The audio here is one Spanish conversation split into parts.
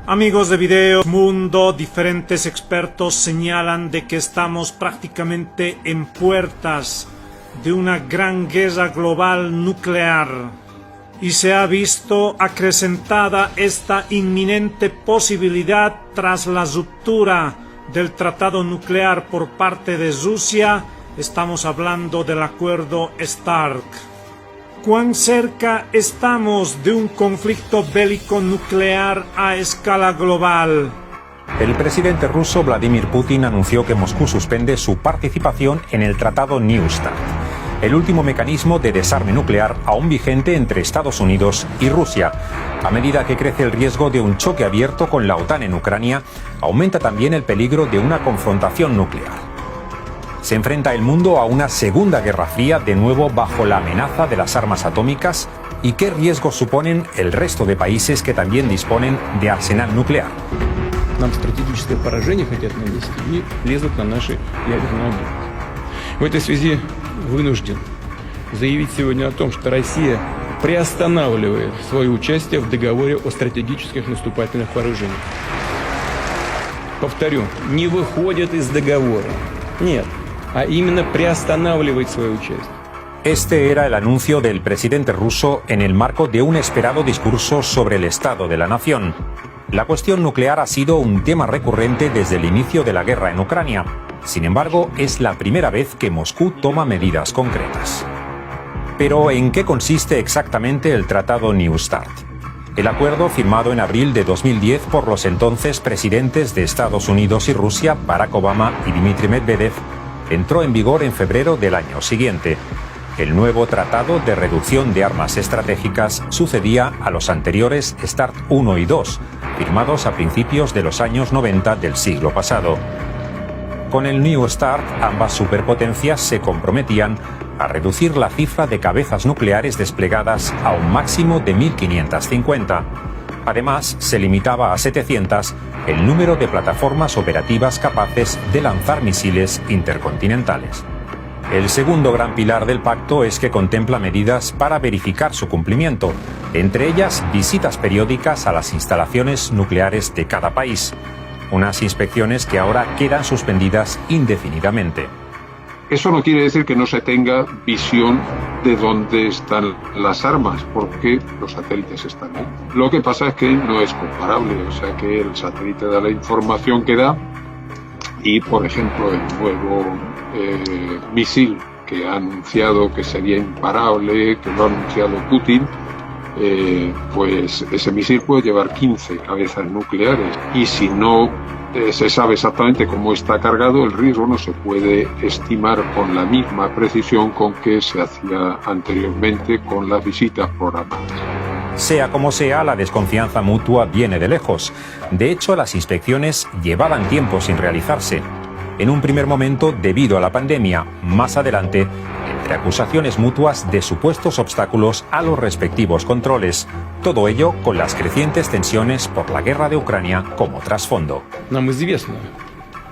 Amigos de Video Mundo, diferentes expertos señalan de que estamos prácticamente en puertas de una gran guerra global nuclear y se ha visto acrecentada esta inminente posibilidad tras la ruptura del tratado nuclear por parte de Rusia. Estamos hablando del acuerdo START. ¿Cuán cerca estamos de un conflicto bélico nuclear a escala global? El presidente ruso Vladimir Putin anunció que Moscú suspende su participación en el tratado New START, el último mecanismo de desarme nuclear aún vigente entre Estados Unidos y Rusia. A medida que crece el riesgo de un choque abierto con la OTAN en Ucrania, aumenta también el peligro de una confrontación nuclear. Se enfrenta el mundo a una segunda guerra fría, de nuevo bajo la amenaza de las armas atómicas. ¿Y qué riesgos suponen el resto de países que también disponen de arsenal nuclear? Нам стратегическое поражение хотят нанести и лезут на наши ядерные объекты. В этой связи вынужден заявить сегодня о том, что Россия приостанавливает свое участие в договоре о стратегических наступательных вооружениях. Повторю, не выходит из договора. Нет. А именно приостанавливает свою участие. Este era el anuncio del presidente ruso en el marco de un esperado discurso sobre el estado de la nación. La cuestión nuclear ha sido un tema recurrente desde el inicio de la guerra en Ucrania. Sin embargo, es la primera vez que Moscú toma medidas concretas. Pero, ¿en qué consiste exactamente el tratado New START? El acuerdo, firmado en abril de 2010 por los entonces presidentes de Estados Unidos y Rusia, Barack Obama y Dmitry Medvedev, entró en vigor en febrero del año siguiente. El nuevo Tratado de Reducción de Armas Estratégicas sucedía a los anteriores START 1 y 2, firmados a principios de los años 90 del siglo pasado. Con el New START, ambas superpotencias se comprometían a reducir la cifra de cabezas nucleares desplegadas a un máximo de 1.550. Además, se limitaba a 700 el número de plataformas operativas capaces de lanzar misiles intercontinentales. El segundo gran pilar del pacto es que contempla medidas para verificar su cumplimiento, entre ellas visitas periódicas a las instalaciones nucleares de cada país, unas inspecciones que ahora quedan suspendidas indefinidamente. Eso no quiere decir que no se tenga visión de dónde están las armas, porque los satélites están ahí. Lo que pasa es que no es comparable, o sea que el satélite da la información que da y, por ejemplo, el nuevo misil que ha anunciado que sería imparable, que lo ha anunciado Putin, pues ese misil puede llevar 15 cabezas nucleares y si no se sabe exactamente cómo está cargado, el riesgo no se puede estimar con la misma precisión con que se hacía anteriormente con las visitas programadas. Sea como sea, la desconfianza mutua viene de lejos. De hecho, las inspecciones llevaban tiempo sin realizarse. En un primer momento, debido a la pandemia, más adelante, entre acusaciones mutuas de supuestos obstáculos a los respectivos controles. Todo ello con las crecientes tensiones por la guerra de Ucrania como trasfondo. Нам известно,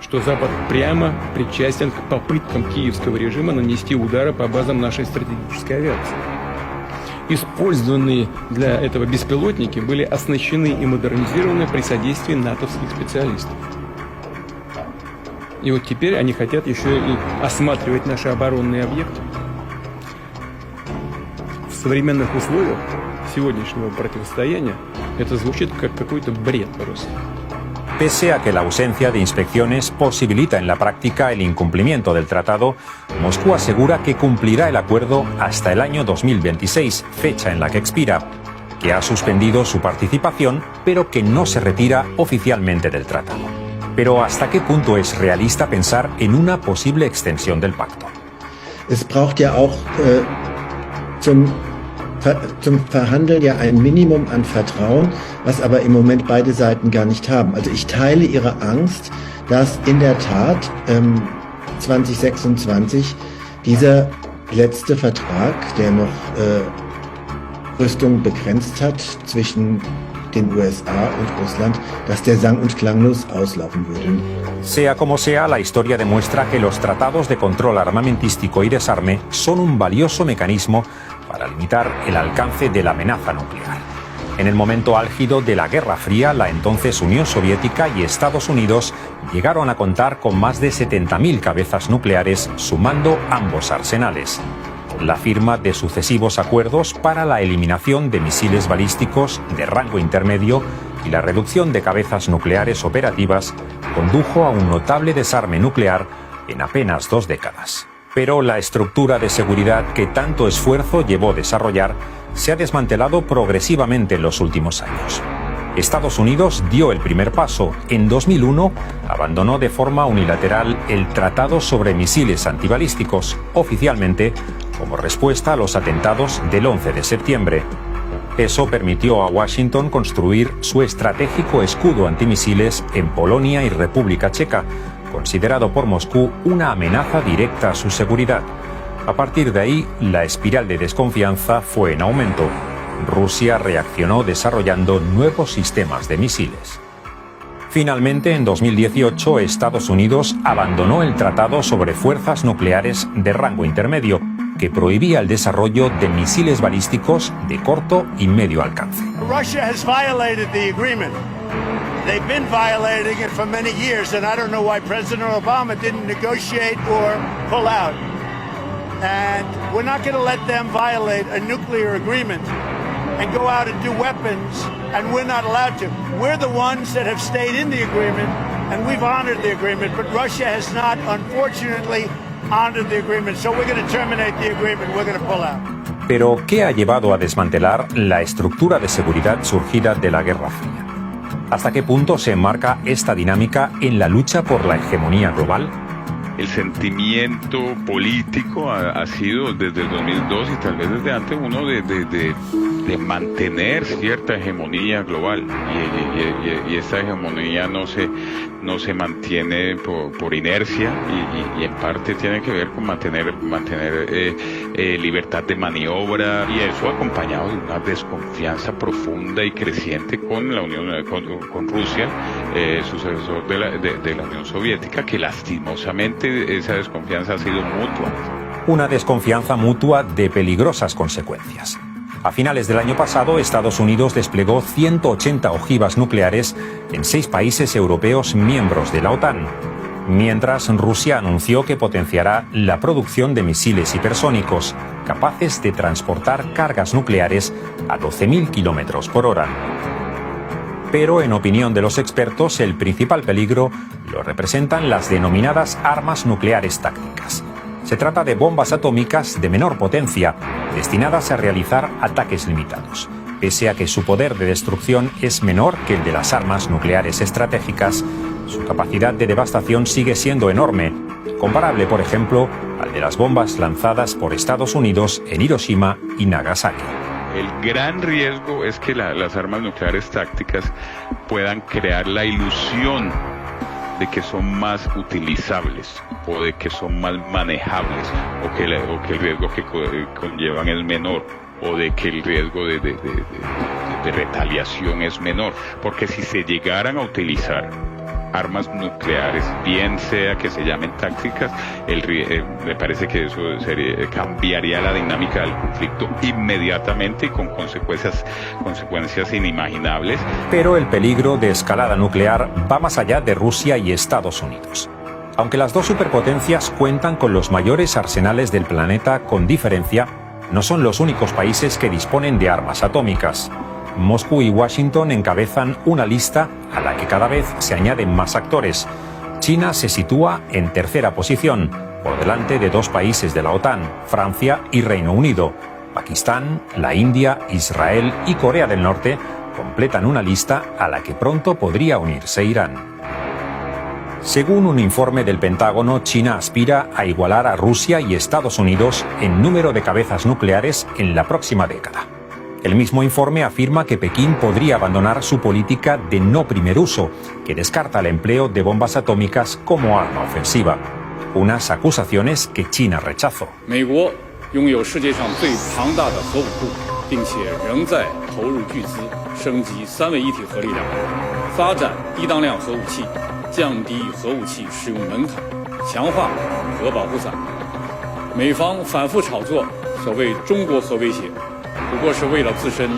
что Запад прямо причастен к попыткам киевского режима нанести удары по базам нашей стратегической авиации. Использованные для этого беспилотники были оснащены и модернизированы при содействии натовских специалистов. И вот теперь они хотят еще и осматривать наши оборонные объекты. В современных условиях сегодняшнего противостояния это звучит как какой-то бред просто. Pese a que la ausencia de inspecciones posibilita en la práctica el incumplimiento del tratado, Moscú asegura que cumplirá el acuerdo hasta el año 2026, fecha en la que expira, que ha suspendido su participación, pero que no se retira oficialmente del tratado. Pero ¿hasta qué punto es realista pensar en una posible extensión del pacto? Es braucht ja auch zum Verhandeln ja ein Minimum an Vertrauen, was aber im Moment beide Seiten gar nicht haben. Also ich teile ihre Angst, dass in der Tat 2026 dieser letzte Vertrag, der noch Rüstung begrenzt hat zwischen den USA und Russland, dass der sang- und klanglos auslaufen würde. Sea como sea, la historia demuestra que los tratados de control armamentístico y desarme son un valioso mecanismo para limitar el alcance de la amenaza nuclear. En el momento álgido de la Guerra Fría, la entonces Unión Soviética y Estados Unidos llegaron a contar con más de 70.000 cabezas nucleares, sumando ambos arsenales. La firma de sucesivos acuerdos para la eliminación de misiles balísticos de rango intermedio y la reducción de cabezas nucleares operativas condujo a un notable desarme nuclear en apenas 2 décadas. Pero la estructura de seguridad que tanto esfuerzo llevó desarrollar se ha desmantelado progresivamente en los últimos años. Estados Unidos dio el primer paso. En 2001 abandonó de forma unilateral el Tratado sobre Misiles Antibalísticos, oficialmente como respuesta a los atentados del 11 de septiembre. Eso permitió a Washington construir su estratégico escudo antimisiles en Polonia y República Checa, considerado por Moscú una amenaza directa a su seguridad. A partir de ahí, la espiral de desconfianza fue en aumento. Rusia reaccionó desarrollando nuevos sistemas de misiles. Finalmente, en 2018, Estados Unidos abandonó el Tratado sobre Fuerzas Nucleares de rango intermedio, que prohibía el desarrollo de misiles balísticos de corto y medio alcance. Russia has violated the agreement. They've been violating it for many years, and I don't know why President Obama didn't negotiate or pull out. And we're not going to let them violate a nuclear agreement and go out and do weapons, and we're not allowed to. We're the ones that have stayed in the agreement, and we've honored the agreement, but Russia has not, unfortunately, honored the agreement. So we're going to terminate the agreement. We're going to pull out. Pero, ¿qué ha llevado a desmantelar la estructura de seguridad surgida de la Guerra Fría? ¿Hasta qué punto se enmarca esta dinámica en la lucha por la hegemonía global? El sentimiento político ha sido desde el 2002 y tal vez desde antes uno de mantener cierta hegemonía global y esa hegemonía no se mantiene por inercia y en parte tiene que ver con mantener libertad de maniobra, y eso acompañado de una desconfianza profunda y creciente con la Unión con Rusia, sucesor de la Unión Soviética, que lastimosamente esa desconfianza ha sido mutua. Una desconfianza mutua de peligrosas consecuencias. A finales del año pasado, Estados Unidos desplegó 180 ojivas nucleares en 6 países europeos miembros de la OTAN, mientras Rusia anunció que potenciará la producción de misiles hipersónicos capaces de transportar cargas nucleares a 12.000 kilómetros por hora. Pero, en opinión de los expertos, el principal peligro lo representan las denominadas armas nucleares tácticas. Se trata de bombas atómicas de menor potencia, destinadas a realizar ataques limitados. Pese a que su poder de destrucción es menor que el de las armas nucleares estratégicas, su capacidad de devastación sigue siendo enorme, comparable, por ejemplo, al de las bombas lanzadas por Estados Unidos en Hiroshima y Nagasaki. El gran riesgo es que las armas nucleares tácticas puedan crear la ilusión de que son más utilizables o de que son más manejables o que el riesgo que conllevan es menor o de que el riesgo de retaliación es menor, porque si se llegaran a utilizar armas nucleares, bien sea que se llamen tácticas, me parece que eso cambiaría la dinámica del conflicto inmediatamente y con consecuencias inimaginables. Pero el peligro de escalada nuclear va más allá de Rusia y Estados Unidos. Aunque las dos superpotencias cuentan con los mayores arsenales del planeta con diferencia, no son los únicos países que disponen de armas atómicas. Moscú y Washington encabezan una lista a la que cada vez se añaden más actores. China se sitúa en tercera posición, por delante de 2 países de la OTAN, Francia y Reino Unido. Pakistán, la India, Israel y Corea del Norte completan una lista a la que pronto podría unirse Irán. Según un informe del Pentágono, China aspira a igualar a Rusia y Estados Unidos en número de cabezas nucleares en la próxima década. El mismo informe afirma que Pekín podría abandonar su política de no primer uso, que descarta el empleo de bombas atómicas como arma ofensiva. Unas acusaciones que China rechazó. 美国拥有世界上最庞大的核武库，并且仍在投入巨资升级三位一体核力量，发展低当量核武器，降低核武器使用门槛，强化核保护伞。美方反复炒作所谓中国核威胁，不过是为了自身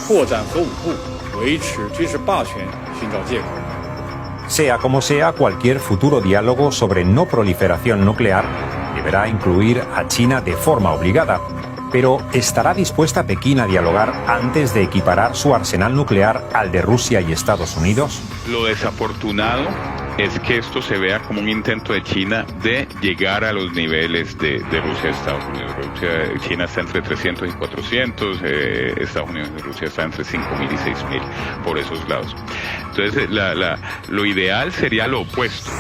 扩展核武库，维持军事霸权寻找借口。 Sea como sea, cualquier futuro diálogo sobre no proliferación nuclear deberá incluir a China de forma obligada. Pero ¿estará dispuesta Pekín a dialogar antes de equiparar su arsenal nuclear al de Rusia y Estados Unidos? Lo desafortunado es que esto se vea como un intento de China de llegar a los niveles de Rusia y Estados Unidos. China está entre 300 y 400, Estados Unidos y Rusia está entre 5.000 y 6.000 por esos lados. Entonces lo ideal sería lo opuesto,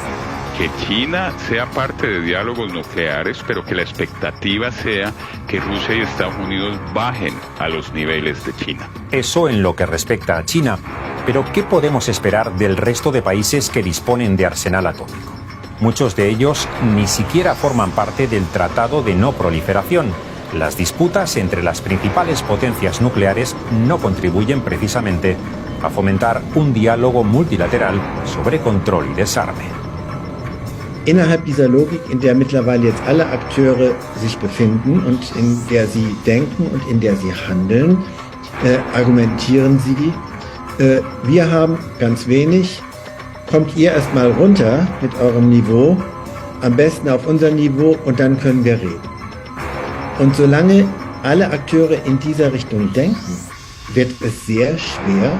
que China sea parte de diálogos nucleares, pero que la expectativa sea que Rusia y Estados Unidos bajen a los niveles de China. Eso en lo que respecta a China. Pero ¿qué podemos esperar del resto de países que disponen de arsenal atómico? Muchos de ellos ni siquiera forman parte del Tratado de No Proliferación. Las disputas entre las principales potencias nucleares no contribuyen precisamente a fomentar un diálogo multilateral sobre control y desarme. Innerhalb dieser Logik, in der mittlerweile jetzt alle Akteure sich befinden und in der sie denken und in der sie handeln, argumentieren sie, wir haben ganz wenig, kommt ihr erstmal runter mit eurem Niveau, am besten auf unser Niveau und dann können wir reden. Und solange alle Akteure in dieser Richtung denken, wird es sehr schwer,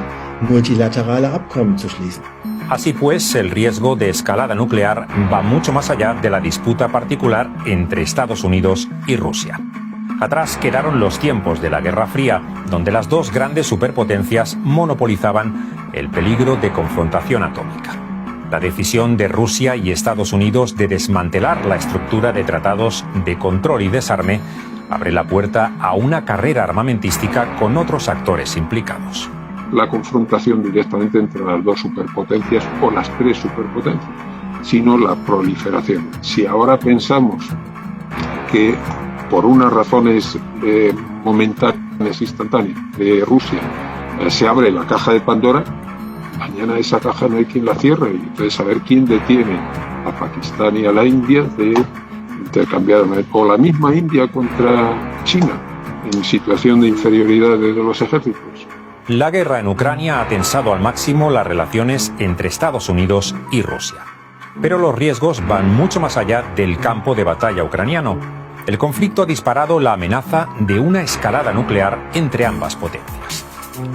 multilaterale Abkommen zu schließen. Así pues, el riesgo de escalada nuclear va mucho más allá de la disputa particular entre Estados Unidos y Rusia. Atrás quedaron los tiempos de la Guerra Fría, donde las dos grandes superpotencias monopolizaban el peligro de confrontación atómica. La decisión de Rusia y Estados Unidos de desmantelar la estructura de tratados de control y desarme abre la puerta a una carrera armamentística con otros actores implicados. La confrontación directamente entre las dos superpotencias o las tres superpotencias, sino la proliferación. Si ahora pensamos que por unas razones momentáneas, instantáneas de Rusia, se abre la caja de Pandora, mañana esa caja no hay quien la cierre, y entonces saber quién detiene a Pakistán y a la India de intercambiar, o la misma India contra China, en situación de inferioridad de los ejércitos. La guerra en Ucrania ha tensado al máximo las relaciones entre Estados Unidos y Rusia. Pero los riesgos van mucho más allá del campo de batalla ucraniano. El conflicto ha disparado la amenaza de una escalada nuclear entre ambas potencias.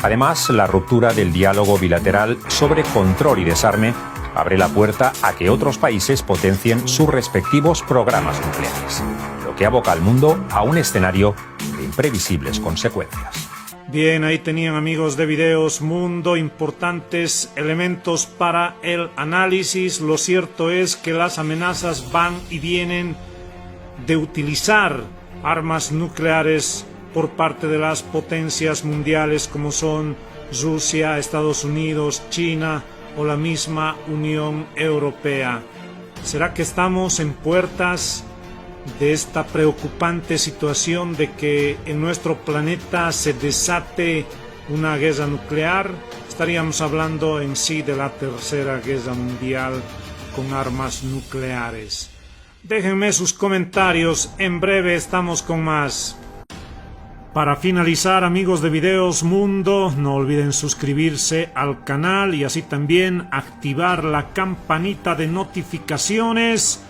Además, la ruptura del diálogo bilateral sobre control y desarme abre la puerta a que otros países potencien sus respectivos programas nucleares, lo que aboca al mundo a un escenario de imprevisibles consecuencias. Bien, ahí tenían, amigos de Videos Mundo, importantes elementos para el análisis. Lo cierto es que las amenazas van y vienen de utilizar armas nucleares por parte de las potencias mundiales como son Rusia, Estados Unidos, China o la misma Unión Europea. ¿Será que estamos en puertas de esta preocupante situación de que en nuestro planeta se desate una guerra nuclear? Estaríamos hablando en sí de la tercera guerra mundial con armas nucleares. Déjenme sus comentarios, en breve estamos con más. Para finalizar, amigos de Videos Mundo, no olviden suscribirse al canal y así también activar la campanita de notificaciones.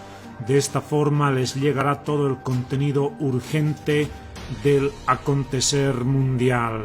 De esta forma les llegará todo el contenido urgente del acontecer mundial.